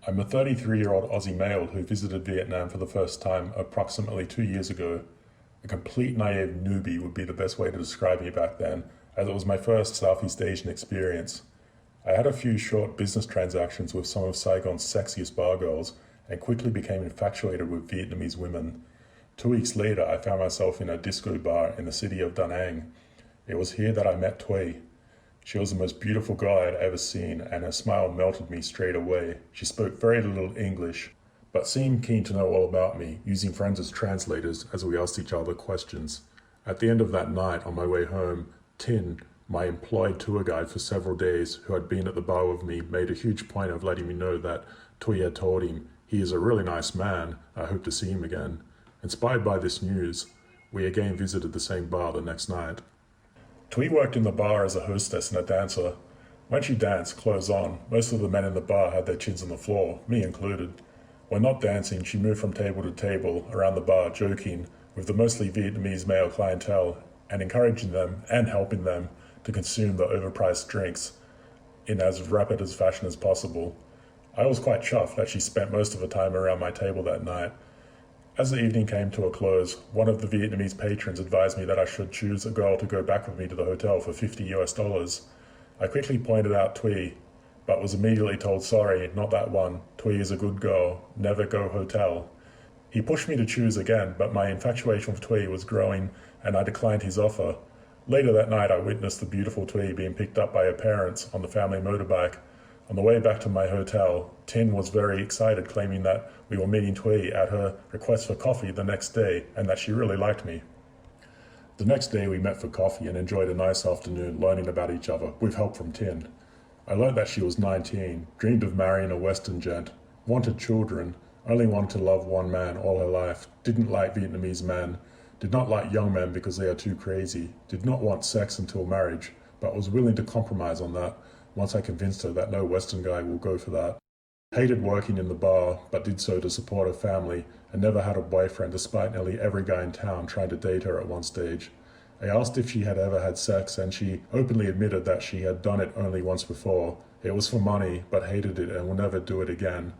I'm a 33-year-old Aussie male who visited Vietnam for the first time approximately 2 years ago. A complete naive newbie would be the best way to describe me back then, as it was my first Southeast Asian experience. I had a few short business transactions with some of Saigon's sexiest bar girls and quickly became infatuated with Vietnamese women. 2 weeks later, I found myself in a disco bar in the city of Da Nang. It was here that I met Thuy. She was the most beautiful girl I had ever seen, and her smile melted me straight away. She spoke very little English, but seemed keen to know all about me, using friends as translators as we asked each other questions. At the end of that night, on my way home, Tin, my employed tour guide for several days, who had been at the bar with me, made a huge point of letting me know that Thuy had told him, "He is a really nice man, I hope to see him again." Inspired by this news, we again visited the same bar the next night. Thuy worked in the bar as a hostess and a dancer. When she danced, clothes on, most of the men in the bar had their chins on the floor, me included. When not dancing, she moved from table to table around the bar, joking with the mostly Vietnamese male clientele and encouraging them and helping them to consume the overpriced drinks in as rapid as fashion as possible. I was quite chuffed that she spent most of her time around my table that night. As the evening came to a close, one of the Vietnamese patrons advised me that I should choose a girl to go back with me to the hotel for $50 US. I quickly pointed out Thuy, but was immediately told, "Sorry, not that one. Thuy is a good girl. Never go hotel." He pushed me to choose again, but my infatuation with Thuy was growing and I declined his offer. Later that night, I witnessed the beautiful Thuy being picked up by her parents on the family motorbike. On the way back to my hotel, Tin was very excited, claiming that we were meeting Thuy at her request for coffee the next day and that she really liked me. The next day we met for coffee and enjoyed a nice afternoon learning about each other with help from Tin. I learned that she was 19, dreamed of marrying a Western gent, wanted children, only wanted to love one man all her life, didn't like Vietnamese men, did not like young men because they are too crazy, did not want sex until marriage, but was willing to compromise on that once I convinced her that no Western guy will go for that. Hated working in the bar, but did so to support her family, and never had a boyfriend despite nearly every guy in town trying to date her at one stage. I asked if she had ever had sex, and she openly admitted that she had done it only once before. It was for money, but hated it and will never do it again.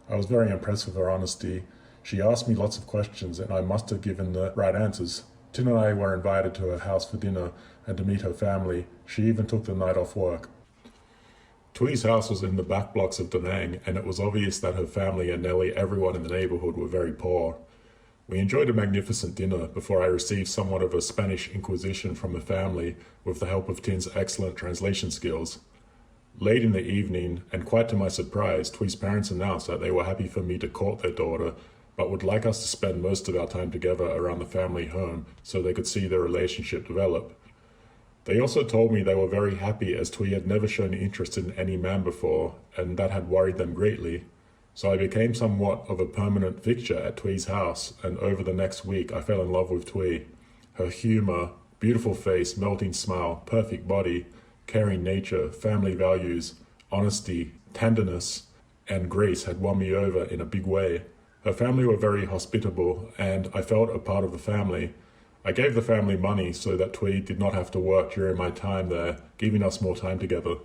I was very impressed with her honesty. She asked me lots of questions, and I must have given the right answers. Tin and I were invited to her house for dinner and to meet her family. She even took the night off work. Thuy's house was in the back blocks of Da Nang, and it was obvious that her family and nearly everyone in the neighborhood were very poor. We enjoyed a magnificent dinner before I received somewhat of a Spanish Inquisition from her family with the help of Tin's excellent translation skills. Late in the evening, and quite to my surprise, Thuy's parents announced that they were happy for me to court their daughter, but would like us to spend most of our time together around the family home so they could see their relationship develop. They also told me they were very happy as Thuy had never shown interest in any man before, and that had worried them greatly. So I became somewhat of a permanent fixture at Thuy's house, and over the next week I fell in love with Thuy. Her humor, beautiful face, melting smile, perfect body, caring nature, family values, honesty, tenderness, and grace had won me over in a big way. Her family were very hospitable, and I felt a part of the family. I gave the family money so that Thuy did not have to work during my time there, giving us more time together.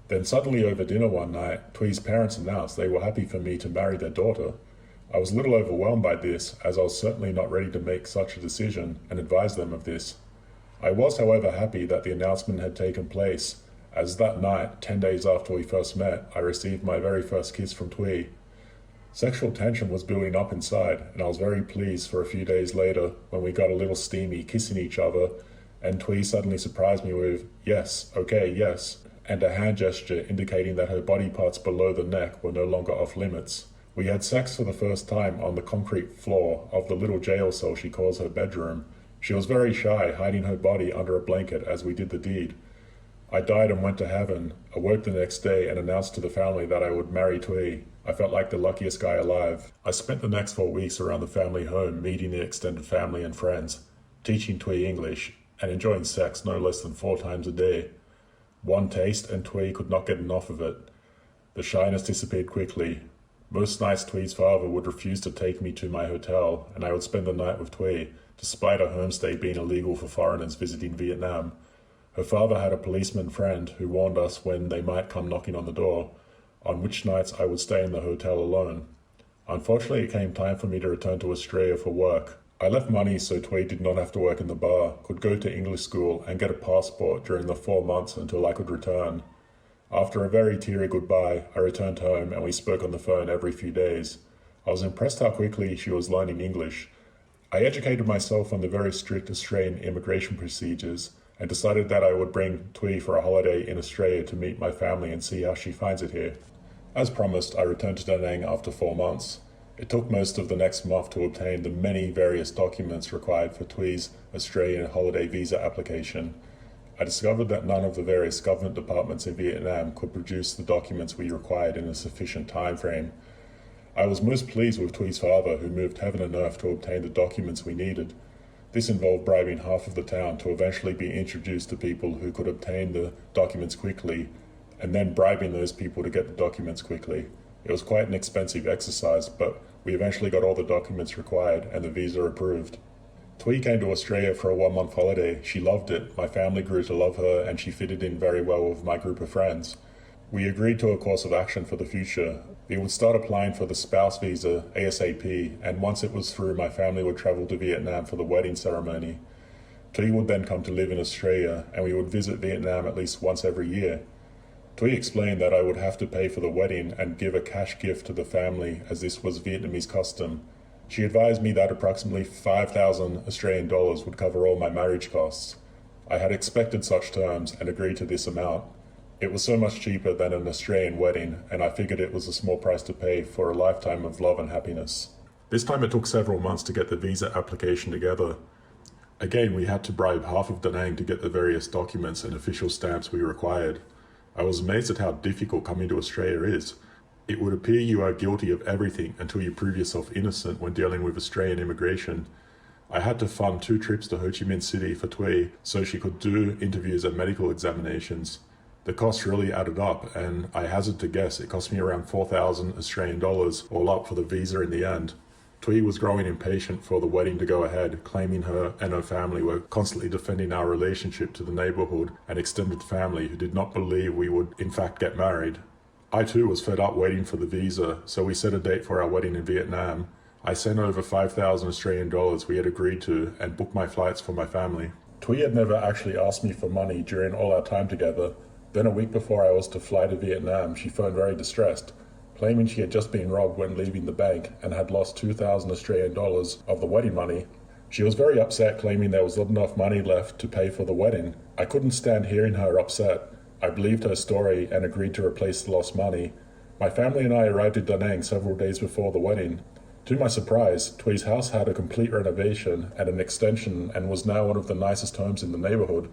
Then suddenly over dinner one night, Thuy's parents announced they were happy for me to marry their daughter. I was a little overwhelmed by this, as I was certainly not ready to make such a decision and advise them of this. I was, however, happy that the announcement had taken place, as that night, 10 days after we first met, I received my very first kiss from Thuy. Sexual tension was building up inside, and I was very pleased for a few days later when we got a little steamy, kissing each other, and Thuy suddenly surprised me with, "Yes, okay, yes," and a hand gesture indicating that her body parts below the neck were no longer off limits. We had sex for the first time on the concrete floor of the little jail cell she calls her bedroom. She was very shy, hiding her body under a blanket as we did the deed. I died and went to heaven, awoke the next day and announced to the family that I would marry Thuy. I felt like the luckiest guy alive. I spent the next 4 weeks around the family home meeting the extended family and friends, teaching Thuy English, and enjoying sex no less than 4 times a day. One taste and Thuy could not get enough of it. The shyness disappeared quickly. Most nights Thuy's father would refuse to take me to my hotel, and I would spend the night with Thuy, despite a homestay being illegal for foreigners visiting Vietnam. Her father had a policeman friend who warned us when they might come knocking on the door. on which nights I would stay in the hotel alone. Unfortunately, it came time for me to return to Australia for work. I left money so Twee did not have to work in the bar, could go to English school and get a passport during the 4 months until I could return. After a very teary goodbye, I returned home and we spoke on the phone every few days. I was impressed how quickly she was learning English. I educated myself on the very strict Australian immigration procedures and decided that I would bring Twee for a holiday in Australia to meet my family and see how she finds it here. As promised, I returned to Da Nang after 4 months. It took most of the next month to obtain the many various documents required for Twee's Australian holiday visa application. I discovered that none of the various government departments in Vietnam could produce the documents we required in a sufficient time frame. I was most pleased with Twee's father, who moved heaven and earth to obtain the documents we needed. This involved bribing half of the town to eventually be introduced to people who could obtain the documents quickly, and then bribing those people to get the documents quickly. It was quite an expensive exercise, but we eventually got all the documents required and the visa approved. Twee came to Australia for a 1-month holiday. She loved it. My family grew to love her and she fitted in very well with my group of friends. We agreed to a course of action for the future. We would start applying for the spouse visa ASAP, and once it was through, my family would travel to Vietnam for the wedding ceremony. Twee would then come to live in Australia and we would visit Vietnam at least once every year. Twee explained that I would have to pay for the wedding and give a cash gift to the family, as this was Vietnamese custom. She advised me that approximately 5,000 Australian dollars would cover all my marriage costs. I had expected such terms and agreed to this amount. It was so much cheaper than an Australian wedding, and I figured it was a small price to pay for a lifetime of love and happiness. This time it took several months to get the visa application together. Again, we had to bribe half of Da Nang to get the various documents and official stamps we required. I was amazed at how difficult coming to Australia is. It would appear you are guilty of everything until you prove yourself innocent when dealing with Australian immigration. I had to fund 2 trips to Ho Chi Minh City for Twee so she could do interviews and medical examinations. The costs really added up, and I hazard to guess it cost me around 4,000 Australian dollars all up for the visa in the end. Twee was growing impatient for the wedding to go ahead, claiming her and her family were constantly defending our relationship to the neighbourhood and extended family who did not believe we would in fact get married. I too was fed up waiting for the visa, so we set a date for our wedding in Vietnam. I sent over 5,000 Australian dollars we had agreed to and booked my flights for my family. Twee had never actually asked me for money during all our time together. Then a week before I was to fly to Vietnam, she phoned very distressed, claiming she had just been robbed when leaving the bank and had lost 2,000 Australian dollars of the wedding money. She was very upset, claiming there was not enough money left to pay for the wedding. I couldn't stand hearing her upset. I believed her story and agreed to replace the lost money. My family and I arrived in Da Nang several days before the wedding. To my surprise, Twee's house had a complete renovation and an extension and was now one of the nicest homes in the neighbourhood.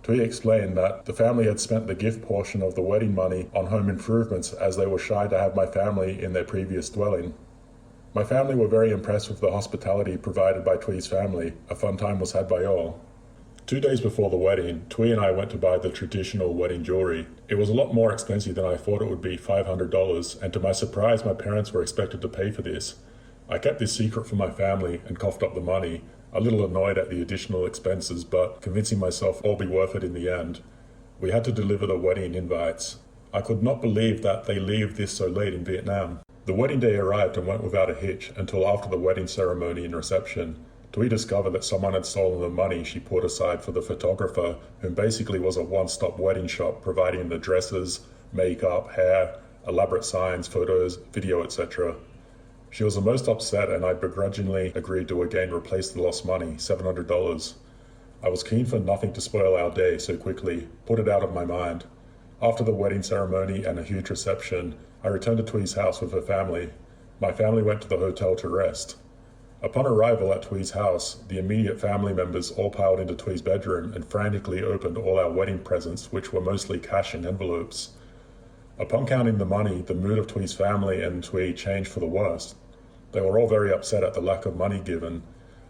Twee explained that the family had spent the gift portion of the wedding money on home improvements as they were shy to have my family in their previous dwelling. My family were very impressed with the hospitality provided by Twee's family. A fun time was had by all. 2 days before the wedding, Twee and I went to buy the traditional wedding jewelry. It was a lot more expensive than I thought it would be, $500, and to my surprise, my parents were expected to pay for this. I kept this secret from my family and coughed up the money, a little annoyed at the additional expenses, but convincing myself all be worth it in the end. We had to deliver the wedding invites. I could not believe that they leave this so late in Vietnam. The wedding day arrived and went without a hitch until after the wedding ceremony and reception. Twee discovered that someone had stolen the money she put aside for the photographer, whom basically was a one-stop wedding shop providing the dresses, makeup, hair, elaborate signs, photos, video, etc. She was the most upset, and I begrudgingly agreed to again replace the lost money, $700. I was keen for nothing to spoil our day so quickly, put it out of my mind. After the wedding ceremony and a huge reception, I returned to Twee's house with her family. My family went to the hotel to rest. Upon arrival at Twee's house, the immediate family members all piled into Twee's bedroom and frantically opened all our wedding presents, which were mostly cash in envelopes. Upon counting the money, the mood of Twee's family and Twee changed for the worst. They were all very upset at the lack of money given.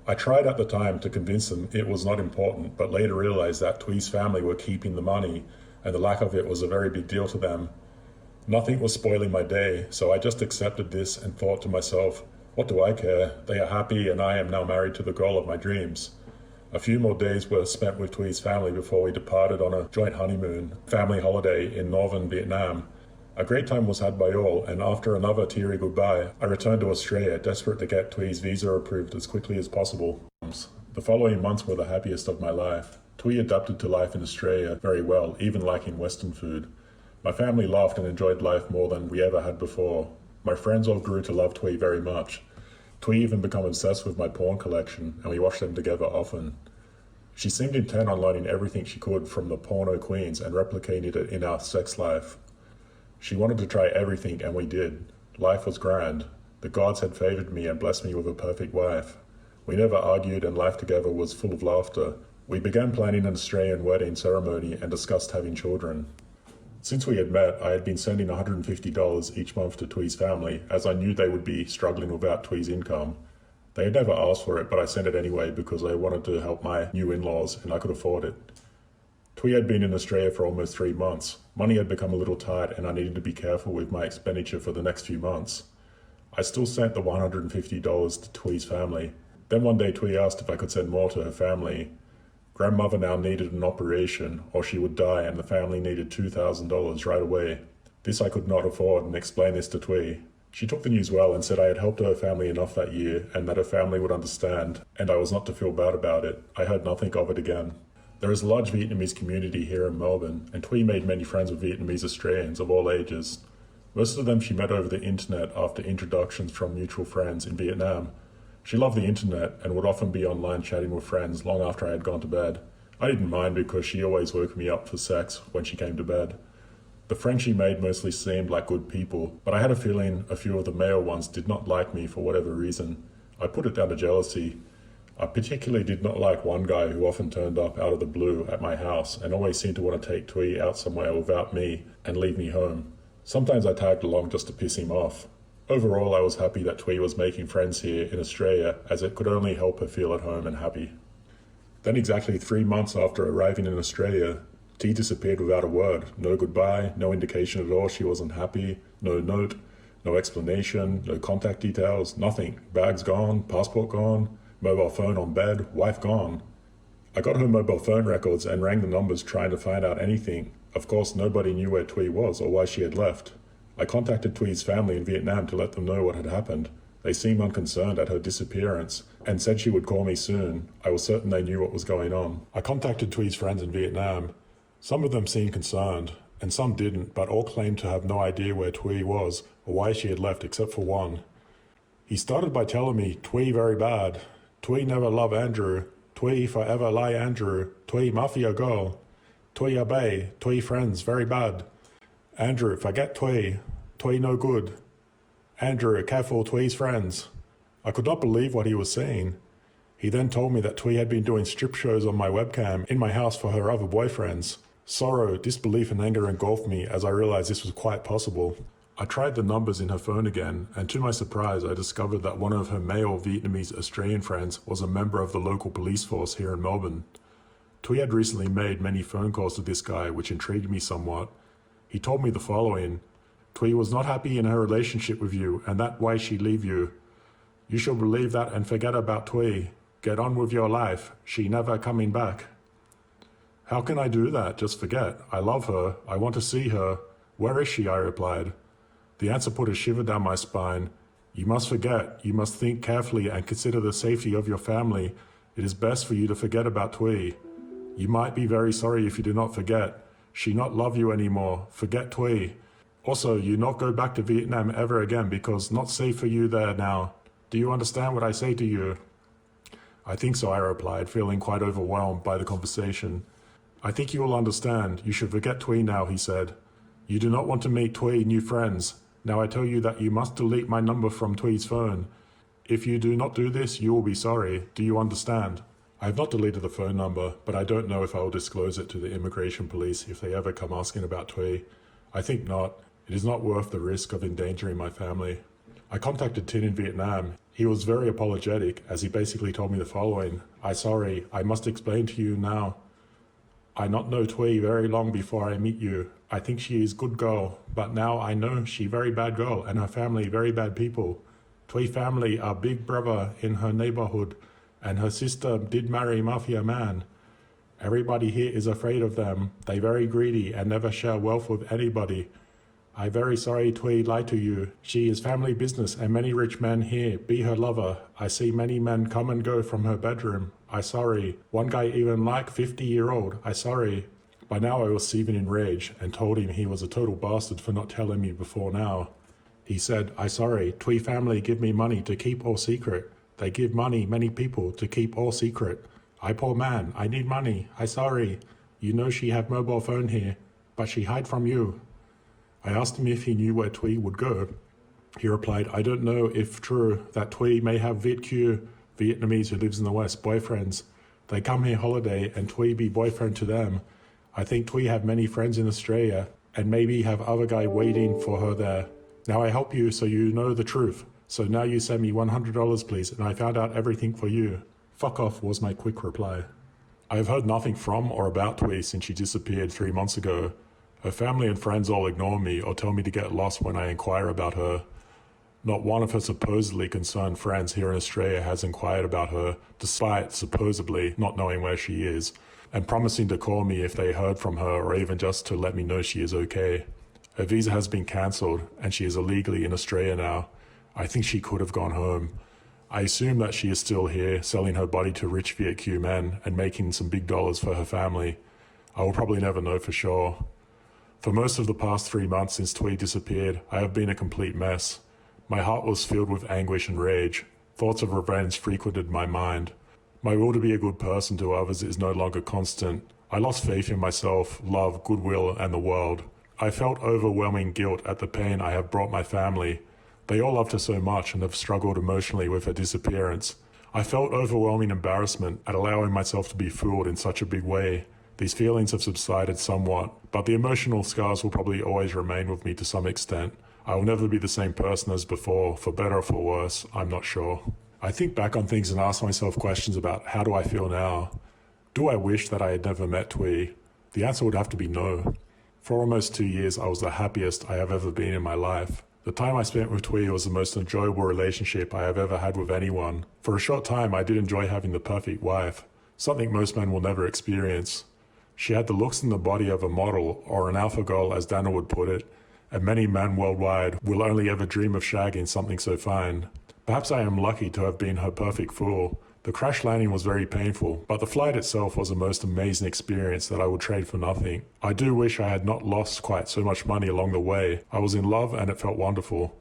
I tried at the time to convince them it was not important, but later realized that Twee's family were keeping the money, and the lack of it was a very big deal to them. Nothing was spoiling my day, so I just accepted this and thought to myself, what do I care? They are happy and I am now married to the girl of my dreams. A few more days were spent with Twee's family before we departed on a joint honeymoon, family holiday in northern Vietnam. A great time was had by all, and after another teary goodbye, I returned to Australia, desperate to get Twee's visa approved as quickly as possible. The following months were the happiest of my life. Twee adapted to life in Australia very well, even liking Western food. My family laughed and enjoyed life more than we ever had before. My friends all grew to love Twee very much. Twee even became obsessed with my porn collection, and we watched them together often. She seemed intent on learning everything she could from the porno queens and replicating it in our sex life. She wanted to try everything, and we did. Life was grand. The gods had favored me and blessed me with a perfect wife. We never argued, and life together was full of laughter. We began planning an Australian wedding ceremony and discussed having children. Since we had met, I had been sending $150 each month to Twee's family, as I knew they would be struggling without Twee's income. They had never asked for it, but I sent it anyway because I wanted to help my new in-laws, and I could afford it. Twee had been in Australia for almost 3 months. Money had become a little tight, and I needed to be careful with my expenditure for the next few months. I still sent the $150 to Twee's family. Then one day Twee asked if I could send more to her family. Grandmother now needed an operation, or she would die, and the family needed $2,000 right away. This I could not afford, and explained this to Twee. She took the news well and said I had helped her family enough that year, and that her family would understand, and I was not to feel bad about it. I heard nothing of it again. There is a large Vietnamese community here in Melbourne, and Twee made many friends with Vietnamese Australians of all ages. Most of them she met over the internet after introductions from mutual friends in Vietnam. She loved the internet and would often be online chatting with friends long after I had gone to bed. I didn't mind because she always woke me up for sex when she came to bed. The friends she made mostly seemed like good people, but I had a feeling a few of the male ones did not like me for whatever reason. I put it down to jealousy. I particularly did not like one guy who often turned up out of the blue at my house and always seemed to want to take Twee out somewhere without me and leave me home. Sometimes I tagged along just to piss him off. Overall, I was happy that Twee was making friends here in Australia, as it could only help her feel at home and happy. Then exactly 3 months after arriving in Australia, T disappeared without a word. No goodbye, no indication at all she wasn't happy, no note, no explanation, no contact details, nothing. Bags gone, passport gone, mobile phone on bed, wife gone. I got her mobile phone records and rang the numbers trying to find out anything. Of course, nobody knew where Twee was or why she had left. I contacted Twee's family in Vietnam to let them know what had happened. They seemed unconcerned at her disappearance and said she would call me soon. I was certain they knew what was going on. I contacted Twee's friends in Vietnam. Some of them seemed concerned, and some didn't, but all claimed to have no idea where Twee was or why she had left, except for one. He started by telling me, "Twee very bad. Twee never love Andrew. Twee forever lie Andrew. Twee mafia girl. Twee obey. Twee friends very bad. Andrew, forget Twee. Twee no good. Andrew, careful Twee's friends." I could not believe what he was saying. He then told me that Twee had been doing strip shows on my webcam in my house for her other boyfriends. Sorrow, disbelief and anger engulfed me as I realized this was quite possible. I tried the numbers in her phone again, and to my surprise I discovered that one of her male Vietnamese Australian friends was a member of the local police force here in Melbourne. Twee had recently made many phone calls to this guy, which intrigued me somewhat. He told me the following: "Twee was not happy in her relationship with you, and that why she leave you. You shall believe that and forget about Twee. Get on with your life. She never coming back." How can I do that? Just forget. I love her. I want to see her. Where is she? I replied. The answer put a shiver down my spine. You must forget. You must think carefully and consider the safety of your family. It is best for you to forget about Twee. You might be very sorry if you do not forget. She not love you anymore. Forget Twee. Also, you not go back to Vietnam ever again because not safe for you there now. Do you understand what I say to you? I think so, I replied, feeling quite overwhelmed by the conversation. I think you will understand. You should forget Twee now, he said. You do not want to meet Twee new friends. Now I tell you that you must delete my number from Twee's phone. If you do not do this, you will be sorry. Do you understand? I have not deleted the phone number, but I don't know if I will disclose it to the immigration police if they ever come asking about Twee. I think not. It is not worth the risk of endangering my family. I contacted Tin in Vietnam. He was very apologetic, as he basically told me the following: "I sorry, I must explain to you now. I not know Twee very long before I meet you. I think she is good girl, but now I know she very bad girl and her family very bad people. Twee family are big brother in her neighborhood, and her sister did marry mafia man. Everybody here is afraid of them. They very greedy and never share wealth with anybody. I'm very sorry Twee lied to you. She is family business and many rich men here be her lover. I see many men come and go from her bedroom. I sorry. One guy even like 50-year-old. I sorry. By now I was seething in rage and told him he was a total bastard for not telling me before now. He said, I sorry. Twee family give me money to keep all secret. They give money many people to keep all secret. I poor man. I need money. I sorry. You know she have mobile phone here, but she hide from you. I asked him if he knew where Twee would go. He replied, I don't know if true that Twee may have Viet Q, Vietnamese who lives in the West, boyfriends. They come here holiday and Twee be boyfriend to them. I think Twee have many friends in Australia and maybe have other guy waiting for her there. Now I help you so you know the truth. So now you send me $100 please and I found out everything for you. Fuck off was my quick reply. I have heard nothing from or about Twee since she disappeared 3 months ago. Her family and friends all ignore me or tell me to get lost when I inquire about her. Not one of her supposedly concerned friends here in Australia has inquired about her, despite supposedly not knowing where she is, and promising to call me if they heard from her or even just to let me know she is okay. Her visa has been cancelled and she is illegally in Australia now. I think she could have gone home. I assume that she is still here, selling her body to rich Viet Q men and making some big dollars for her family. I will probably never know for sure. For most of the past 3 months since Twee disappeared, I have been a complete mess. My heart was filled with anguish and rage. Thoughts of revenge frequented my mind. My will to be a good person to others is no longer constant. I lost faith in myself, love, goodwill, and the world. I felt overwhelming guilt at the pain I have brought my family. They all loved her so much and have struggled emotionally with her disappearance. I felt overwhelming embarrassment at allowing myself to be fooled in such a big way. These feelings have subsided somewhat, but the emotional scars will probably always remain with me to some extent. I will never be the same person as before, for better or for worse, I'm not sure. I think back on things and ask myself questions about how do I feel now? Do I wish that I had never met Twee? The answer would have to be no. For almost 2 years, I was the happiest I have ever been in my life. The time I spent with Twee was the most enjoyable relationship I have ever had with anyone. For a short time, I did enjoy having the perfect wife, something most men will never experience. She had the looks and the body of a model, or an alpha girl as Daniel would put it, and many men worldwide will only ever dream of shagging something so fine. Perhaps I am lucky to have been her perfect fool. The crash landing was very painful, but the flight itself was a most amazing experience that I would trade for nothing. I do wish I had not lost quite so much money along the way. I was in love and it felt wonderful.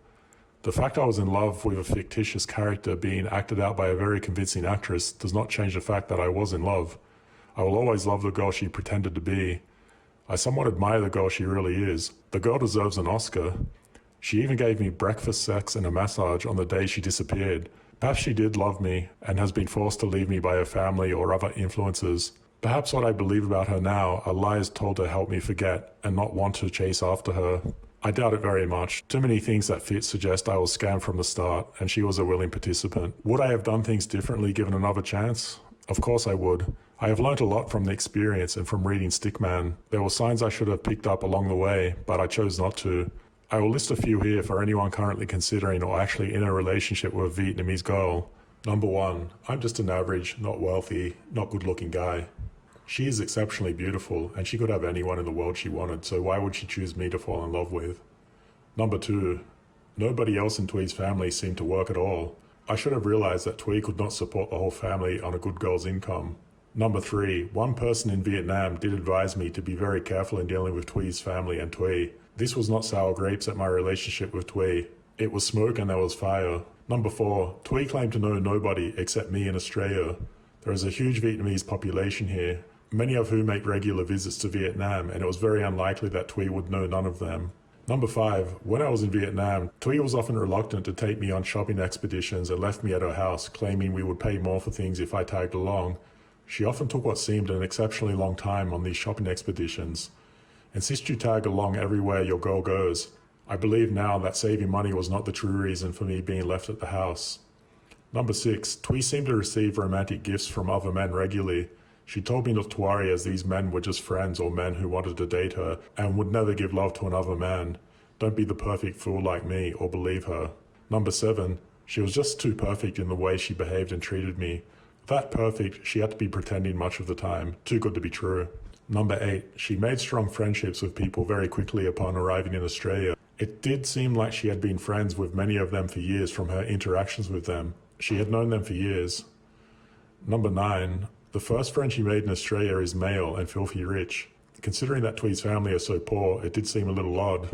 The fact I was in love with a fictitious character being acted out by a very convincing actress does not change the fact that I was in love. I will always love the girl she pretended to be. I somewhat admire the girl she really is. The girl deserves an Oscar. She even gave me breakfast, sex, and a massage on the day she disappeared. Perhaps she did love me and has been forced to leave me by her family or other influences. Perhaps what I believe about her now are lies told to help me forget and not want to chase after her. I doubt it very much. Too many things that fit suggest I was scammed from the start and she was a willing participant. Would I have done things differently given another chance? Of course I would. I have learnt a lot from the experience and from reading Stickman. There were signs I should have picked up along the way, but I chose not to. I will list a few here for anyone currently considering or actually in a relationship with a Vietnamese girl. Number 1, I'm just an average, not wealthy, not good looking guy. She is exceptionally beautiful and she could have anyone in the world she wanted, so why would she choose me to fall in love with? Number 2, nobody else in Twee's family seemed to work at all. I should have realized that Twee could not support the whole family on a good girl's income. Number 3, one person in Vietnam did advise me to be very careful in dealing with Twee's family and Twee. This was not sour grapes at my relationship with Twee. It was smoke and there was fire. Number 4, Twee claimed to know nobody except me in Australia. There is a huge Vietnamese population here, many of whom make regular visits to Vietnam, and it was very unlikely that Twee would know none of them. Number 5, when I was in Vietnam, Twee was often reluctant to take me on shopping expeditions and left me at her house, claiming we would pay more for things if I tagged along. She often took what seemed an exceptionally long time on these shopping expeditions. Insist you tag along everywhere your girl goes. I believe now that saving money was not the true reason for me being left at the house. Number 6, Twee seemed to receive romantic gifts from other men regularly. She told me not to worry as these men were just friends or men who wanted to date her and would never give love to another man. Don't be the perfect fool like me or believe her. Number 7, she was just too perfect in the way she behaved and treated me. That perfect, she had to be pretending much of the time. Too good to be true. Number 8, she made strong friendships with people very quickly upon arriving in Australia. It did seem like she had been friends with many of them for years from her interactions with them. She had known them for years. Number 9. The first friend she made in Australia is male and filthy rich. Considering that Twee's family are so poor, it did seem a little odd.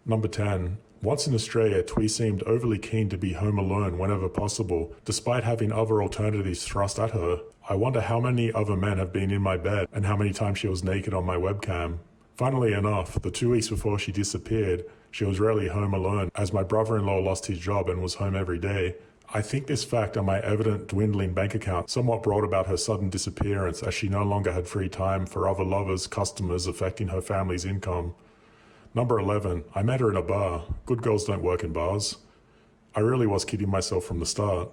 Number 10. Once in Australia, Twee seemed overly keen to be home alone whenever possible, despite having other alternatives thrust at her. I wonder how many other men have been in my bed and how many times she was naked on my webcam. Funnily enough, the 2 weeks before she disappeared, she was rarely home alone, as my brother-in-law lost his job and was home every day. I think this fact and my evident dwindling bank account somewhat brought about her sudden disappearance, as she no longer had free time for other lovers, customers, affecting her family's income. Number 11. I met her in a bar. Good girls don't work in bars. I really was kidding myself from the start.